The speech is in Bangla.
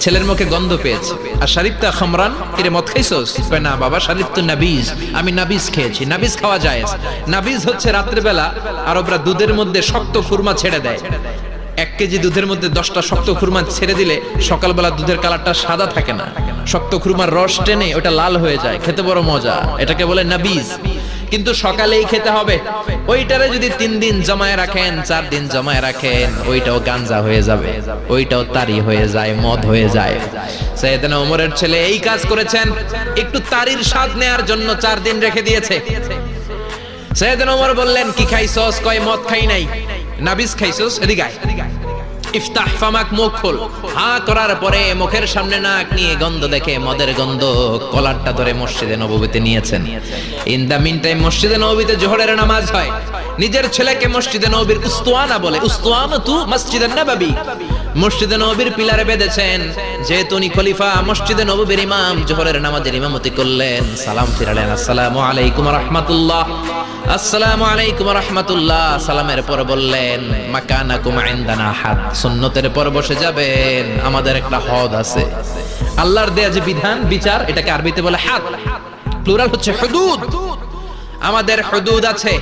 ছেলের মুখে গন্ধ পেয়েছে। আর শারিবতা খামরান, কিরে মদ খাইছস? কয় না বাবা, শারিবতু নাবিজ, আমি নাবিজ খেয়েছি। নাবিজ খাওয়া জায়েজ। নাবিজ হচ্ছে রাত্রিবেলা আরবরা দুধের মধ্যে শক্ত খুরমা ছেড়ে দেয়। 1 কেজি দুধের মধ্যে 10টা শক্ত খুরমা ছেড়ে দিলে সকালবেলা দুধের কালারটা সাদা থাকে না, শক্ত খুরমার রস টেনে ওটা লাল হয়ে যায়, খেতে বড় মজা, এটাকে বলে নাবিজ। কিন্তু সকালেই খেতে হবে। ওইটারে যদি 3 দিন জমায়ে রাখেন, 4 দিন জমায়ে রাখেন, ওইটাও গাঞ্জা হয়ে যাবে, ওইটাও তারি হয়ে যায়, মদ হয়ে যায়। সাইয়েদনা ওমরের ছেলে এই কাজ করেছেন, একটু তারির স্বাদ নেয়ার জন্য 4 দিন রেখে দিয়েছে। সাইয়েদনা ওমর বললেন, কি খাইছস? কয় মদ খাই নাই। নাবিজ খাইছস? এদিকে আয়। ইফতাহ ফামাক, মুখ খোল। হা করার পরে মুখের সামনে নাক নিয়ে গন্ধ দেখে মদের গন্ধ, কলারটা ধরে মসজিদে নববীতে নিয়েছেন। ইন দা মিন টাইম মসজিদে নববীতে জোহরের নামাজ হয়। নিজের ছেলেকে মসজিদে নববীর উস্তুয়ানা বলে, উস্তুয়ানাতু মসজিদে নববী, মসজিদে নববীর পিলারে বেঁধেছেন। যেহেতু উনি খলিফা, মসজিদে নববীর ইমাম, জোহরের নামাজের ইমামতি করলেন। সালাম ফিরালেন, আসসালামু আলাইকুম ওয়া রাহমাতুল্লাহ, আসসালামু আলাইকুম ওয়া রাহমাতুল্লাহ। সালামের পর বললেন, মাকানাকুম ইনদানা হাদ, সুন্নতের পর বসে যাবেন, আমাদের একটা হদ আছে। আল্লাহর দেয়া যে বিধান, বিচার, এটাকে আরবিতে বলে হাদ, প্লুরাল হচ্ছে হুদুদ। আমাদের হুদুদ আছে।